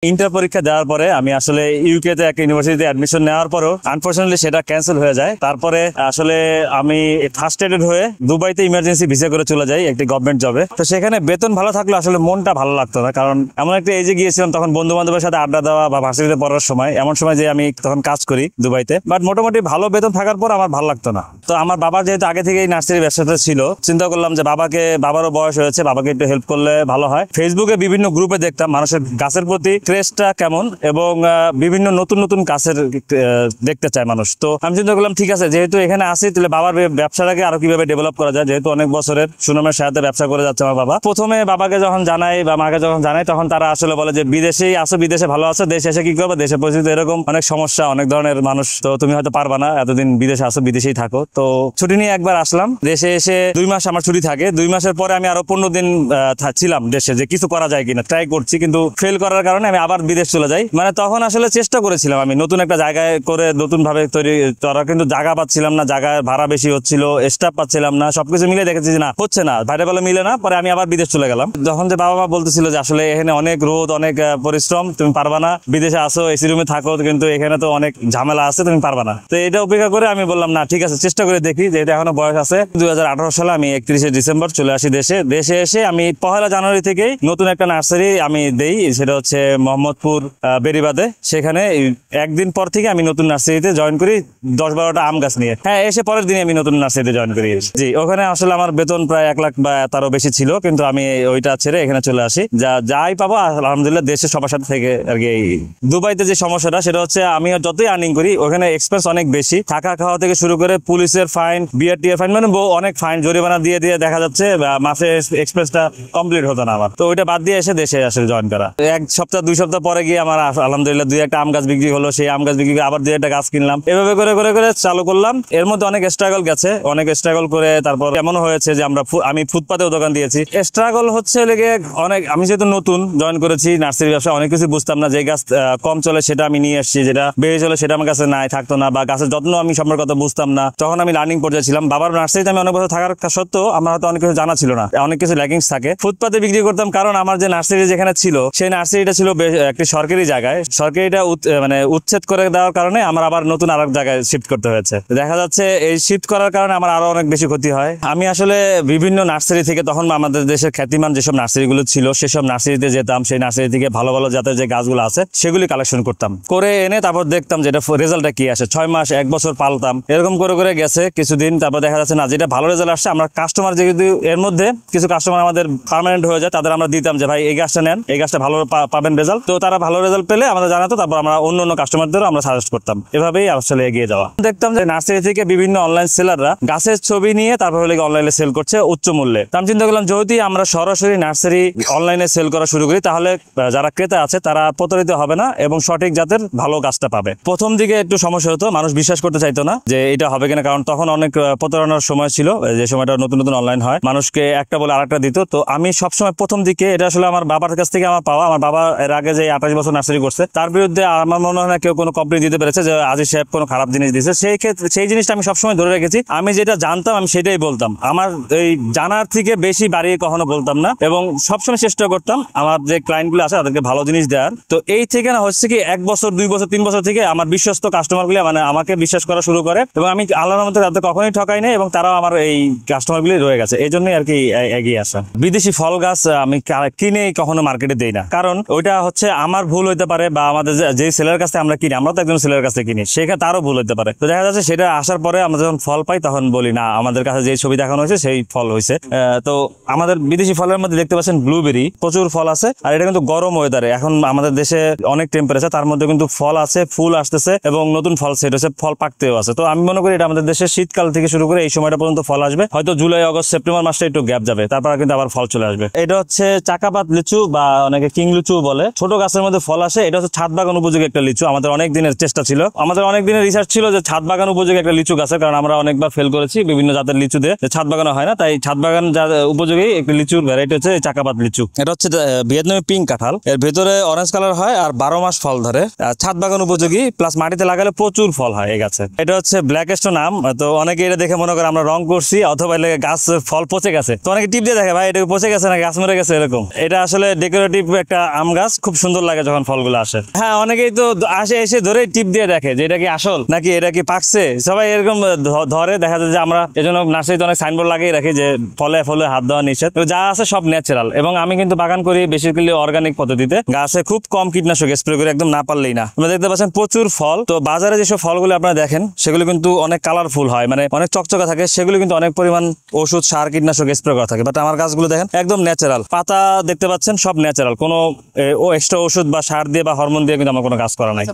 Inter পরীক্ষা দেওয়ার পরে আমি আসলে ইউকে তে একটা ইউনিভার্সিটিতে অ্যাডমিশন নেওয়ার পরেও আনফরচুনেটলি সেটা ক্যান্সেল হয়ে যায়। তারপরে আসলে আমি ফার্স্টেডেড হয়ে দুবাইতে ইমার্জেন্সি ভিসা করে চলে যাই একটি গভর্নমেন্ট জবে। তো সেখানে বেতন ভালো থাকলে আসলে মনটা ভালো লাগতো না, কারণ এমন একটা এজে গিয়েছিলাম তখন বন্ধু বান্ধবের সাথে আড্ডা দেওয়া বা ভার্সিটিতে পড়ার সময়, এমন সময় যে আমি তখন কাজ করি দুবাইতে, বাট মোটামুটি ভালো বেতন থাকার পর আমার ভালো লাগতো না। তো আমার বাবার যেহেতু আগে থেকেই নার্সারি ব্যবসাটা ছিল, চিন্তা করলাম যে বাবারও বয়স হয়েছে, বাবাকে একটু হেল্প করলে ভালো হয়। ফেসবুকে বিভিন্ন গ্রুপে দেখতাম মানুষের গাছের প্রতি ক্রেজটা কেমন এবং বিভিন্ন নতুন নতুন গাছের দেখতে চায় মানুষ। তো আমি চিন্তা করলাম ঠিক আছে, যেহেতু এখানে আসি তাহলে বাবার ব্যবসাটাকে আরো কিভাবে ডেভেলপ করা যায়, যেহেতু অনেক বছরের সুনামের সাথে ব্যবসা করে যাচ্ছে আমার বাবা। প্রথমে বাবাকে যখন জানাই বা মাকে যখন জানাই তখন তারা আসলে বলে যে বিদেশেই আসো, বিদেশে ভালো আছে, দেশে এসে কি করবে, দেশে পরিস্থিতি এরকম, অনেক সমস্যা, অনেক ধরনের মানুষ, তো তুমি হয়তো পারবা না, এতদিন বিদেশে আসো, বিদেশেই থাকো। তো ছুটি নিয়ে একবার আসলাম, দেশে এসে 2 মাস আমার ছুটি থাকে। 2 মাসের পরে আমি আরো 15 দিন ছিলাম দেশে, যে কিছু করা যায় কিনা ট্রাই করছি, কিন্তু ফেল করার কারণে আমি আবার বিদেশ চলে যাই। মানে তখন আসলে চেষ্টা করেছিলাম আমি নতুন একটা জায়গায় করে নতুন ভাবে তৈরি করা, কিন্তু জায়গা পাচ্ছিলাম না, জায়গায় ভাড়া বেশি হচ্ছিল, স্টাফ পাচ্ছিলাম না, সবকিছু মিলে দেখেছি যে না হচ্ছে না, ভাইরে বলে মিলে না। পরে আমি আবার বিদেশ চলে গেলাম। যখন যে বাবা মা বলতেছিল যে আসলে এখানে অনেক রোদ, অনেক পরিশ্রম, তুমি পারবা না, বিদেশে আসো, এসি রুমে থাকো, কিন্তু এখানে তো অনেক ঝামেলা আছে, তুমি পারবা না। তো এটা উপেক্ষা করে আমি বললাম না ঠিক আছে, চেষ্টা করে দেখি, যে এটা এখনো বয়স আছে। 2018 সালে আমি 31শে ডিসেম্বর চলে আসি দেশে। দেশে এসে আমি 1 জানুয়ারি থেকেই নতুন একটা নার্সারি আমি দেই, সেটা হচ্ছে মোহাম্মদপুর বেরিবাদে। সেখানে একদিন পর থেকে আমি নতুন নার্সারিতে জয়েন করি 10-12টা আম গাছ নিয়ে। হ্যাঁ, এসে পরের দিনে আমি নতুন নার্সারিতে জয়েন করি। জি, ওখানে আসলে আমার বেতন প্রায় 1 লাখ বা তারও বেশি ছিল, কিন্তু আমি ওইটা ছেড়ে এখানে চলে আসি। যাই পাবো আলহামদুলিল্লাহ দেশে সবার সাথে থেকে আর কি। দুবাইতে যে সমস্যাটা সেটা হচ্ছে আমি যতই আর্নিং করি ওখানে এক্সপেন্স অনেক বেশি, থাকা খাওয়া থেকে শুরু করে পুলিশের ফাইন, বিআরটি এর ফাইন, মানে অনেক ফাইন জরিমানা দিয়ে দিয়ে দেখা যাচ্ছে মাসে এক্সপেন্সটা কমপ্লিট হতো না আমার। তো ওইটা বাদ দিয়ে এসে দেশে আসলে জয়েন করা। 1 সপ্তাহ 2 সপ্তাহ পরে গিয়ে আমার আলহামদুলিল্লাহ 2-1টা আম গাছ বিক্রি হলো। সেই আম গাছ বিক্রি করে আবার 2-1টা গাছ কিনলাম। এভাবে করে করে করে চালু করলাম। এর মধ্যে অনেক স্ট্রাগল গেছে, অনেক স্ট্রাগল করে তারপর এমনও হয়েছে যে আমি ফুটপাতেও দোকান দিয়েছি। স্ট্রাগল হচ্ছে লেগে অনেক, আমি যেহেতু নতুন জয়েন করেছি নার্সারি ব্যবসা, অনেক কিছু বুঝতাম না। যে গাছ কম চলে সেটা আমি নিয়ে এসেছি, যেটা বেশি চলে সেটা আমার কাছে নাই থাকতো না, বা গাছের যত্ন আমি সম্পর্কে কথা বুঝতাম না। তখন আমি লার্নিং পর্যায়ে ছিলাম। বাবার নার্সারিতে আমি অনেক বছর থাকার সত্ত্বেও আমার হয়তো অনেক কিছু জানা ছিল না, অনেক কিছু ল্যাকিংস থাকে। ফুটপাতে বিক্রি করতাম, কারণ আমার যে নার্সারি যেখানে ছিল সেই নার্সারিটা ছিল একটি সরকারি জায়গায়। সরকারিটা মানে উচ্ছেদ করে দেওয়ার কারণে আমার আবার নতুন আরেক জায়গায় শিফট করতে হয়েছে। দেখা যাচ্ছে এই শিফট করার কারণে আমার আরো অনেক বেশি ক্ষতি হয়। আমি আসলে বিভিন্ন নার্সারি থেকে, তখন আমাদের দেশের খ্যাতিমান যেসব নার্সারিগুলো ছিল সেসব নার্সারিতে যেতাম, সেই নার্সারি থেকে ভালো ভালো জাতের যে গাছগুলো আছে সেগুলি কালেকশন করতাম, করে এনে তারপর দেখতাম যেটা রেজাল্টটা কি আসে। 6 মাস 1 বছর পালতাম, এরকম করে করে গেছে কিছুদিন। তারপর দেখা যাচ্ছে না, যেটা ভালো রেজাল্ট আসছে, আমরা কাস্টমার যেহেতু এর মধ্যে কিছু কাস্টমার আমাদের পার্মানেন্ট হয়ে যায়, তাদের আমরা দিতাম যে ভাই এই গাছটা নেন, এই গাছটা ভালো পাবেন রেজাল্ট। তো তারা ভালো রেজাল্ট পেলে আমাদের জানাতো, তারপর আমরা অন্য অন্য কাস্টমারদেরও আমরা সাজেস্ট করতাম। এভাবেই আসলে এগিয়ে যাওয়া। দেখতাম যে নার্সারি থেকে বিভিন্ন অনলাইন সেলাররা গাছের ছবি নিয়ে তারপর হলে অনলাইনে সেল করছে উচ্চ মূল্যে। আমি চিন্তা করলাম যদি আমরা সরাসরি নার্সারি অনলাইনে সেল করা শুরু করি, তাহলে যারা ক্রেতা আছে তারা প্রতারিত হবে না এবং সঠিক জাতের ভালো গাছটা পাবে। প্রথম দিকে একটু সমস্যা হতো, মানুষ বিশ্বাস করতে চাইতো না যে এটা হবে কিনা, কারণ তখন অনেক প্রতারণার সময় ছিল, যে সময়টা নতুন নতুন অনলাইন হয়, মানুষকে একটা বলে আরেকটা দিত। তো আমি সবসময় প্রথম দিকে, এটা আসলে আমার বাবার কাছ থেকে আমার পাওয়া, আমার বাবা এর আগে যে 28 বছর নার্সারি করছে তার বিরুদ্ধে আমার মনে হয় না কেউ কোনো কমপ্লেন দিতে পেরেছে যে আজিজ সাহেব কোনো খারাপ জিনিস দিয়েছে। সেই ক্ষেত্রে সেই জিনিসটা আমি সবসময় ধরে রেখেছি। আমি যেটা জানতাম আমি সেটাই বলতাম, আমার এই জানার থেকে বেশি বাড়িয়ে কখনো বলতাম না, এবং সবসময় চেষ্টা করতাম আমার যে ক্লায়েন্টগুলো আছে তাদেরকে ভালো জিনিস দেওয়ার। তো এই থেকে না হচ্ছে কি 1 বছর 2 বছর 3 বছর থেকে আমার বিশ্বস্ত কাস্টমারগুলি মানে আমাকে বিশ্বাস করা শুরু করে, এবং আমি আল্লাহর রহমতে তাদের কখনোই ঠকাই নাই, এবং তারাও আমার এই কাস্টমারগুলি রয়ে গেছে। এই জন্যই আর কি এগিয়ে আসা। বিদেশি ফল গাছ আমি কিনে কখনো মার্কেটে দেই না, কারণ ওইটা হচ্ছে আমার ভুল হইতে পারে, বা আমাদের যে সেলের কাছে আমরা কিনি, আমরা তো একজন সেলের কাছে কিনি, সেখানে তারও ভুল হইতে পারে। তো দেখা যাচ্ছে সেটা আসার পরে আমরা যখন ফল পাই তখন বলি না, আমাদের কাছে যে ছবি দেখানো হয়েছে সেই ফল হয়েছে। তো আমাদের বিদেশি ফলের মধ্যে দেখতে পাচ্ছেন ব্লুবেরি, প্রচুর ফল আছে, আর এটা কিন্তু গরম ওয়েদারে, এখন আমাদের দেশে অনেক টেম্পারেচার, তার মধ্যে কিন্তু ফল আছে, ফুল আসতেছে এবং নতুন ফল সেট হচ্ছে, ফল পাকতেও আছে। তো আমি মনে করি এটা আমাদের দেশে শীতকাল থেকে শুরু করে এই সময়টা পর্যন্ত ফল আসবে, হয়তো জুলাই আগস্ট সেপ্টেম্বর মাসটা একটু গ্যাপ যাবে, তারপর কিন্তু আবার ফল চলে আসবে। এটা হচ্ছে চাকাপাত লিচু বা অনেকে কিং লিচু বলে, ছোট গাছের মধ্যে ফল আসে। এটা হচ্ছে ছাদ বাগান উপযোগী একটা লিচু। আমাদের অনেক দিনের চেষ্টা ছিল, আমাদের অনেক দিনের রিসার্চ ছিল যে ছাদ বাগান উপযোগী একটা লিচু গাছের, কারণ আমরা অনেকবার ফেল করেছি বিভিন্ন জাতের লিচু দিয়ে, ছাদ বাগানো হয় না, তাই ছাদ বাগান উপযোগী একটি লিচুর ভ্যারাইটি হচ্ছে চাকাপাত লিচু। এটা হচ্ছে ভিয়েতনামি পিঙ্ক কাঁঠাল, এর ভেতরে অরেঞ্জ কালার হয় আর 12 মাস ফল ধরে, ছাদ বাগান উপযোগী, প্লাস মাটিতে লাগালে প্রচুর ফল হয় এই গাছে। এটা হচ্ছে ব্ল্যাক স্টোন আম। তো অনেকে এটা দেখে মনে করে আমরা রং করছি, অথবা গাছ ফল পচে গেছে, তো অনেকে টিপ দিয়ে দেখে ভাই এটা পচে গেছে না গাছ মরে গেছে এরকম। এটা আসলে ডেকোরেটিভ একটা আম গাছ, খুব সুন্দর লাগে যখন ফলগুলো আসে। হ্যাঁ, অনেকেই তো আসে, এসে ধরে টিপ দিয়ে দেখে যে এটা কি আসল নাকি এটা কি পাকছে, সবাই এরকম ধরে। দেখা যায় যে আমরা এজন্য নার্সারিতে অনেক সাইনবোর্ড লাগিয়ে রাখি যে ফলে ফলে হাত দেওয়া নিষেধ। তো যা আছে সব ন্যাচারাল, এবং আমি কিন্তু বাগান করি বেসিক্যালি অর্গানিক পদ্ধতিতে। গাছে খুব কম কীটনাশক স্প্রে করে, একদম না পারলেই না। আপনারা দেখতে পাচ্ছেন প্রচুর ফল। তো বাজারে যেসব ফলগুলো আপনারা দেখেন সেগুলো কিন্তু অনেক কালারফুল হয়, মানে অনেক চকচকা থাকে, সেগুলো কিন্তু অনেক পরিমাণ ওষুধ, সার, কীটনাশক স্প্রে করা থাকে। বাট আমার গাছগুলো দেখেন একদম ন্যাচারাল, পাতা দেখতে পাচ্ছেন সব ন্যাচারাল, কোনো এক্সট্রা ওষুধ বা সার দিয়ে বা হরমোন দিয়ে কিন্তু আমার কোনো কাজ করা নাই।